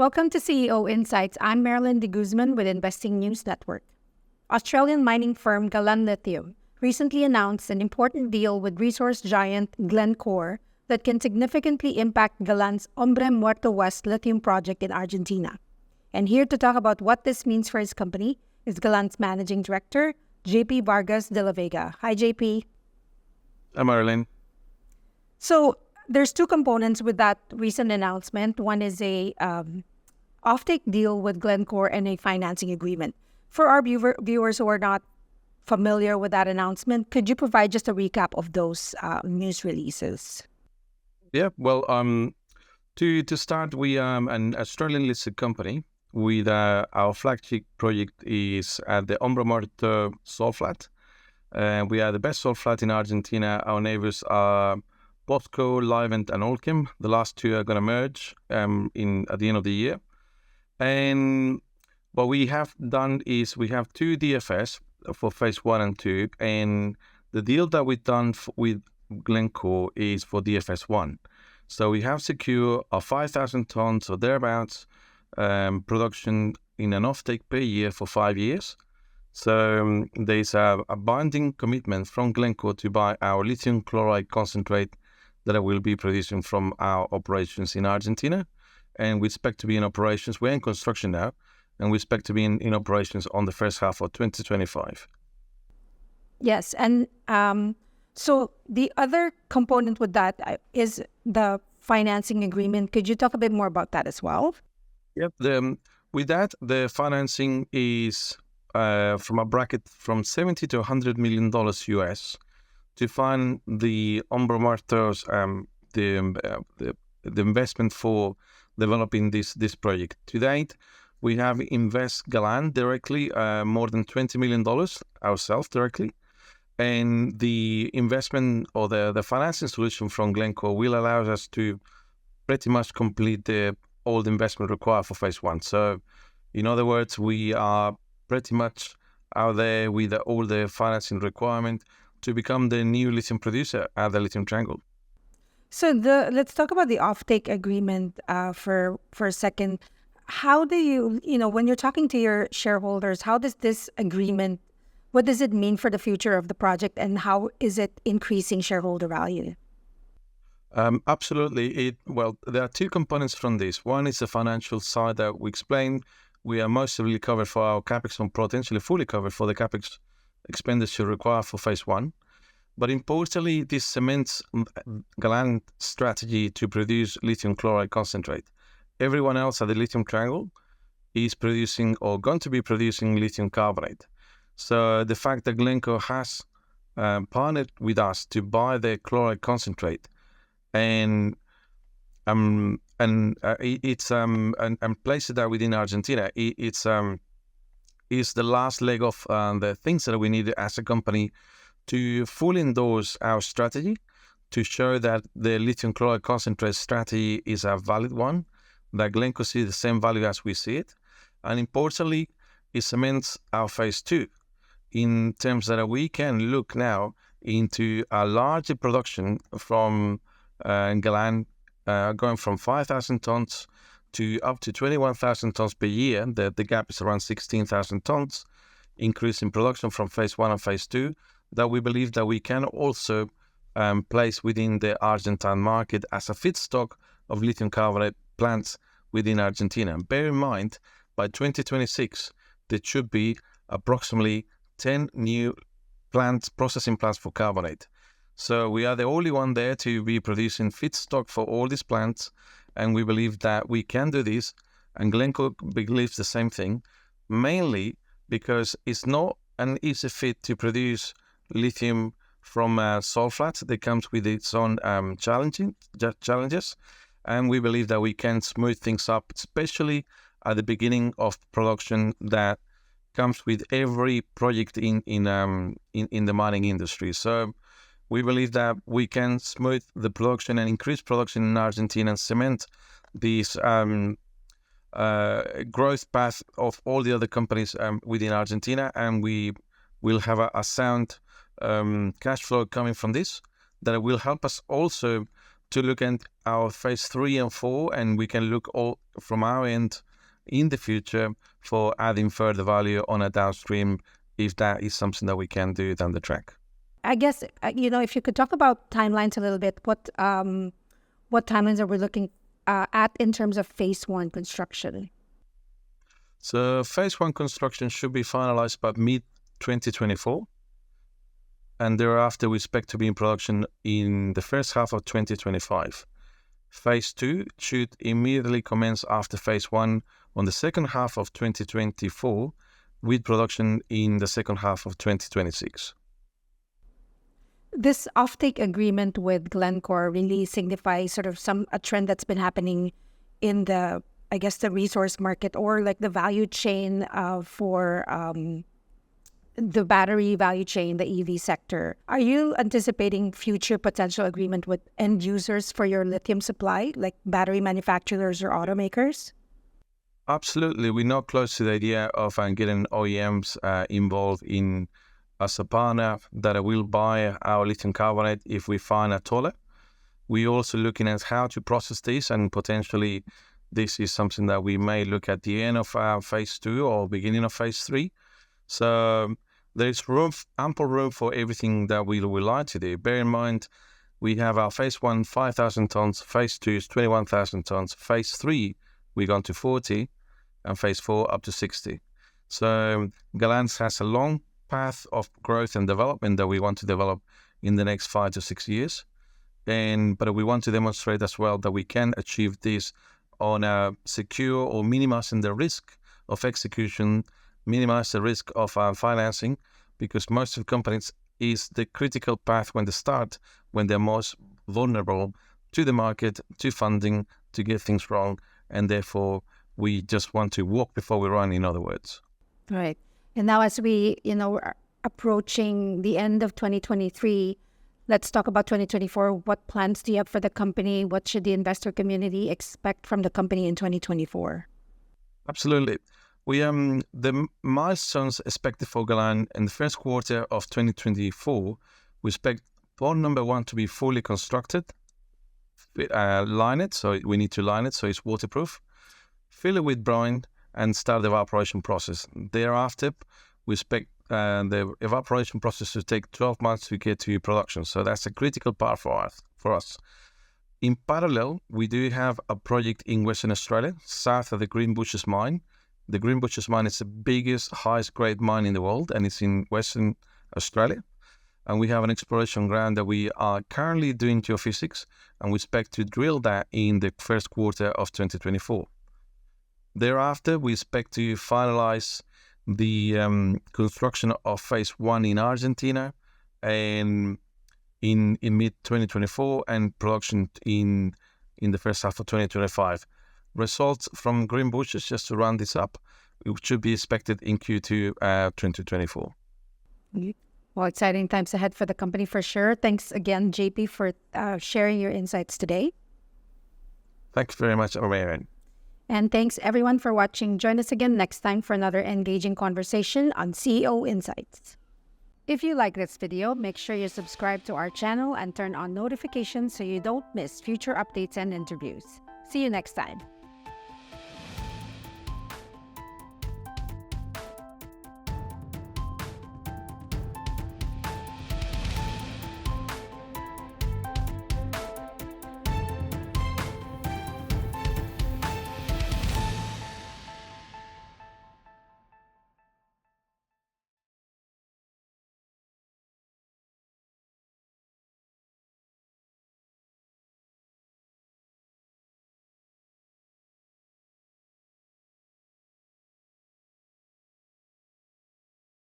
Welcome to CEO Insights. I'm Marilyn de Guzman with Investing News Network. Australian mining firm Galan Lithium recently announced an important deal with resource giant Glencore that can significantly impact Galan's Hombre Muerto West lithium project in Argentina. And here to talk about what this means for his company is Galan's managing director, JP Vargas de la Vega. Hi, JP. Hi, Marilyn. So there's two components with that recent announcement. One is a offtake deal with Glencore and a financing agreement. For our viewers who are not familiar with that announcement, could you provide just a recap of those news releases? Yeah, well, to start, we are an Australian listed company with our flagship project is at the Hombre Muerto salt flat. We are the best salt flat in Argentina. Our neighbors are Bosco, Livent, and Allkem. The last two are going to merge at the end of the year. And what we have done is we have two DFS for phase 1 and 2, and the deal that we've done with Glencore is for DFS 1. So we have secured a 5,000 tons or thereabouts production in an offtake per year for 5 years. So there's a binding commitment from Glencore to buy our lithium chloride concentrate that I will be producing from our operations in Argentina. And we expect to be in operations. We're in construction now, and we expect to be in operations on the first half of 2025. Yes, and so the other component with that is the financing agreement. Could you talk a bit more about that as well? Yep. With that, the financing is from a bracket from $70 to $100 million US to fund the Hombre Muertos, the investment for developing this project. To date, we have invest Galan directly more than $20 million ourselves directly. And the investment or the financing solution from Glencore will allow us to pretty much complete all the investment required for phase 1. So, in other words, we are pretty much out there with all the financing requirement to become the new lithium producer at the Lithium Triangle. So let's talk about the offtake agreement for a second. How do you when you're talking to your shareholders, how does this agreement, what does it mean for the future of the project, and how is it increasing shareholder value? Absolutely. Well, there are two components from this. One is the financial side that we explained. We are mostly covered for our capex and potentially fully covered for the capex expenditure required for phase 1. But importantly, this cements Galan's strategy to produce lithium chloride concentrate. Everyone else at the Lithium Triangle is producing or going to be producing lithium carbonate. So the fact that Glencore has partnered with us to buy the chloride concentrate and place it there within Argentina, it's the last leg of the things that we need as a company to fully endorse our strategy, to show that the lithium chloride concentrate strategy is a valid one, that Glencore sees the same value as we see it. And importantly, it cements our phase 2 in terms that we can look now into a larger production from Galan, going from 5,000 tons to up to 21,000 tons per year. The gap is around 16,000 tons, increase in production from phase 1 and phase 2, that we believe that we can also place within the Argentine market as a feedstock of lithium carbonate plants within Argentina. Bear in mind, by 2026, there should be approximately 10 new processing plants for carbonate. So we are the only one there to be producing feedstock for all these plants, and we believe that we can do this, and Glencore believes the same thing, mainly because it's not an easy fit to produce lithium from salt flats. That comes with its own challenges, and we believe that we can smooth things up, especially at the beginning of production that comes with every project in the mining industry. So we believe that we can smooth the production and increase production in Argentina and cement this growth path of all the other companies within Argentina, and we will have a sound cash flow coming from this that will help us also to look at our phase 3 and 4, and we can look all from our end in the future for adding further value on a downstream if that is something that we can do down the track. I guess, if you could talk about timelines a little bit, what timelines are we looking at in terms of phase 1 construction? So phase 1 construction should be finalized by mid-2024. And thereafter, we expect to be in production in the first half of 2025. Phase 2 should immediately commence after phase 1 on the second half of 2024, with production in the second half of 2026. This offtake agreement with Glencore really signifies sort of a trend that's been happening in the resource market, or like the value chain for the battery value chain, the EV sector. Are you anticipating future potential agreement with end users for your lithium supply, like battery manufacturers or automakers? Absolutely. We're not close to the idea of getting OEMs involved in as a partner that will buy our lithium carbonate if we find a toller. We're also looking at how to process this, and potentially this is something that we may look at the end of phase 2 or beginning of phase 3. So there's ample room for everything that we would like to do. Bear in mind, we have our phase 1, 5,000 tons, phase 2 is 21,000 tons, phase 3, we're going to 40, and phase 4 up to 60. So Galan has a long path of growth and development that we want to develop in the next 5 to 6 years. But we want to demonstrate as well that we can achieve this on a secure or minimizing the risk of execution, minimize the risk of financing, because most of companies is the critical path when they start, when they're most vulnerable to the market, to funding, to get things wrong, and therefore we just want to walk before we run, in other words. Right. And now as we, are approaching the end of 2023, let's talk about 2024. What plans do you have for the company? What should the investor community expect from the company in 2024? Absolutely. We the milestones expected for Galan in the first quarter of 2024, we expect port number 1 to be fully constructed, line it, so we need to line it so it's waterproof, fill it with brine, and start the evaporation process. Thereafter, we expect the evaporation process to take 12 months to get to production. So that's a critical part for us. In parallel, we do have a project in Western Australia, south of the Greenbushes mine. The Greenbushes mine is the biggest, highest grade mine in the world, and it's in Western Australia. And we have an exploration ground that we are currently doing geophysics, and we expect to drill that in the first quarter of 2024. Thereafter, we expect to finalize the construction of phase 1 in Argentina and in mid-2024, and production in the first half of 2025. Results from Greenbushes, just to round this up, it should be expected in Q2 2024. Well, exciting times ahead for the company for sure. Thanks again, JP, for sharing your insights today. Thanks very much, Marianne. And thanks everyone for watching. Join us again next time for another engaging conversation on CEO Insights. If you like this video, make sure you subscribe to our channel and turn on notifications so you don't miss future updates and interviews. See you next time.